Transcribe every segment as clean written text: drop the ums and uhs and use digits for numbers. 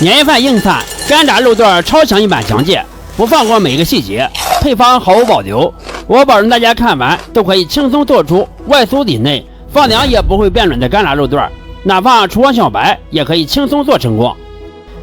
年夜饭硬菜干炸肉段超强一版讲解，不放过每一个细节，配方毫无保留。我保证大家看完都可以轻松做出外酥里内，放凉也不会变软的干炸肉段，哪怕厨房小白也可以轻松做成功。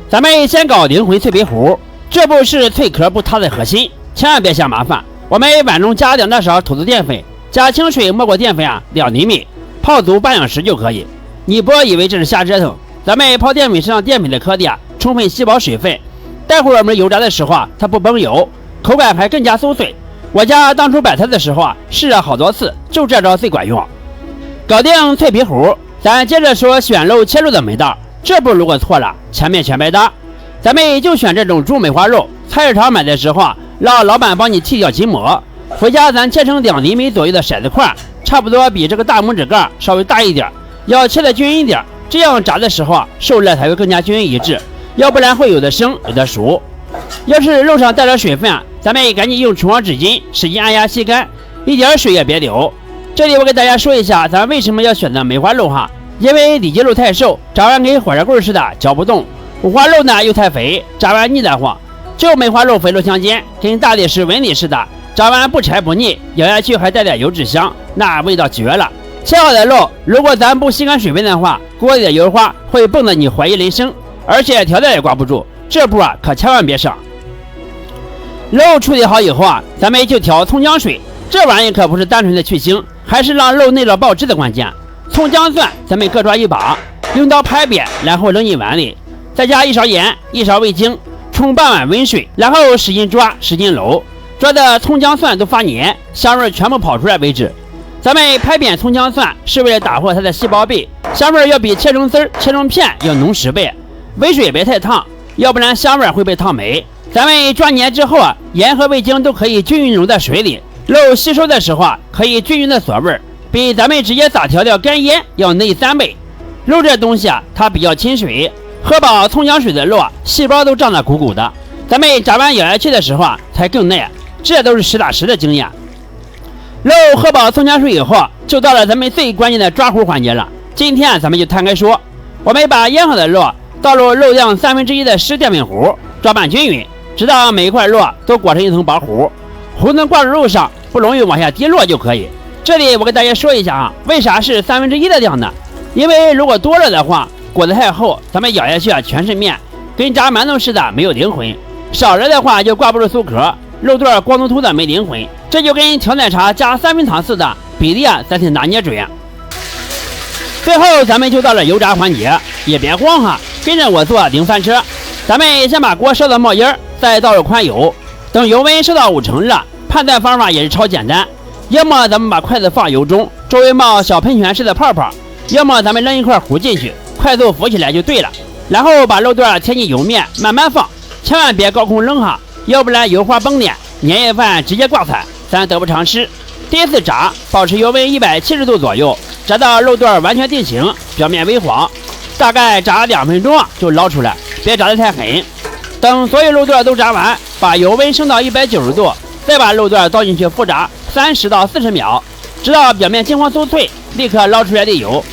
咱们先搞灵魂脆皮糊，这步是脆壳不塌的核心，千万别嫌麻烦。我们碗中加2大勺土豆淀粉，加清水没过淀粉2厘米，泡足半小时就可以。你不要以为这是瞎折腾，咱们泡淀粉是让淀粉的颗粒充分吸饱水分，待会儿我们油炸的时候它不崩油，口感还更加酥脆。我家当初摆摊的时候试了好多次，就这招最管用。搞定脆皮糊，咱接着说选肉切肉的门道。这步如果错了，前面全白搭。咱们就选这种猪梅花肉，菜市场买的时候让老板帮你剃掉筋膜，回家咱切成2厘米左右的骰子块，差不多比这个大拇指盖稍微大一点，要切得均匀一点，这样炸的时候受热才会更加均匀一致，要不然会有的生有的熟。要是肉上带着水分咱们赶紧用厨房纸巾使劲按压吸干，一点水也别留。这里我给大家说一下咱为什么要选择梅花肉因为里脊肉太瘦，炸完跟火烧棍似的嚼不动，五花肉呢又太肥，炸完腻得慌。只有梅花肉肥肉相间，跟大理石纹理似的，炸完不柴不腻，咬下去还带点油脂香，那味道绝了。切好的肉如果咱不吸干水分的话，锅里的油花会蹦得你怀疑人生，而且调料也挂不住，这步可千万别省。肉处理好以后咱们就调葱姜水，这玩意可不是单纯的去腥，还是让肉内肉爆汁的关键。葱姜蒜咱们各抓1把，用刀拍扁，然后扔进碗里，再加1勺盐1勺味精，冲半碗温水，然后使劲抓使劲揉，抓的葱姜蒜都发黏，香味全部跑出来为止。咱们拍扁葱姜蒜是为了打破它的细胞壁，香味要比切成丝切成片要浓10倍。温水别太烫，要不然香味会被烫没。咱们抓黏之后盐和味精都可以均匀融在水里，肉吸收的时候可以均匀的锁味，比咱们直接撒调料干腌要嫩3倍。肉这东西它比较亲水，喝饱葱姜水的肉细胞都胀得鼓鼓的，咱们炸完咬下去的时候才更嫩，这都是实打实的经验。肉喝饱葱姜水以后，就到了咱们最关键的抓糊环节了。今天咱们就摊开说，我们把腌好的肉倒入肉量1/3的湿淀粉糊，抓拌均匀，直到每一块肉都裹成一层薄糊，糊能挂入肉上，不容易往下滴落就可以。这里我给大家说一下为啥是1/3的量呢？因为如果多了的话，裹得太厚，咱们咬下去全是面，跟炸馒头似的没有灵魂；少了的话就挂不住酥壳，肉段光秃秃的没灵魂。这就跟调奶茶加3分糖似的，比例咱得拿捏准。最后咱们就到了油炸环节，也别慌跟着我做零翻车。咱们先把锅烧到冒烟，再倒入宽油，等油温烧到5成热，判断方法也是超简单。要么咱们把筷子放油中，周围冒小喷泉式的泡泡，要么咱们扔一块糊进去，快速浮起来就对了。然后把肉段贴进油面慢慢放，千万别高空扔要不然油花崩脸，年夜饭直接挂彩，咱得不偿失。第一次炸保持油温170度左右，炸到肉段完全定型，表面微黄，大概炸2分钟就捞出来，别炸得太狠。等所有肉段都炸完，把油温升到190度，再把肉段倒进去复炸30到40秒，直到表面金黄酥脆，立刻捞出来沥油。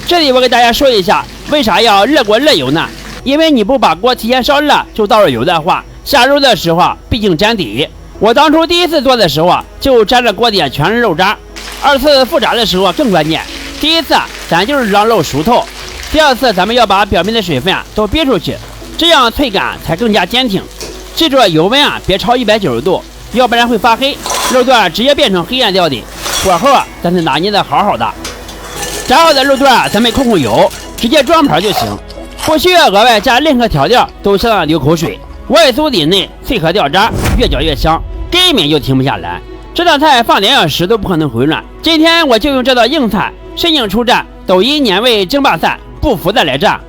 这里我给大家说一下为啥要热锅热油呢？因为你不把锅提前烧热就倒入油的话，下肉的时候毕竟粘底。我当初第一次做的时候就粘着锅底全是肉渣，二次复炸的时候更关键。第一次咱就是让肉熟透，第二次咱们要把表面的水分都逼出去，这样脆感才更加坚挺。记住油温别超190度，要不然会发黑，肉段直接变成黑暗料理。火候咱得拿捏的好好的。炸好的肉段咱们控油，直接装盘就行，不需要额外加任何调料，都相当流口水，外酥里嫩，脆壳掉渣，越嚼越香，根本就停不下来。这道菜放2小时都不可能回软。今天我就用这道硬菜，申请出战抖音年味争霸赛，不服再来战。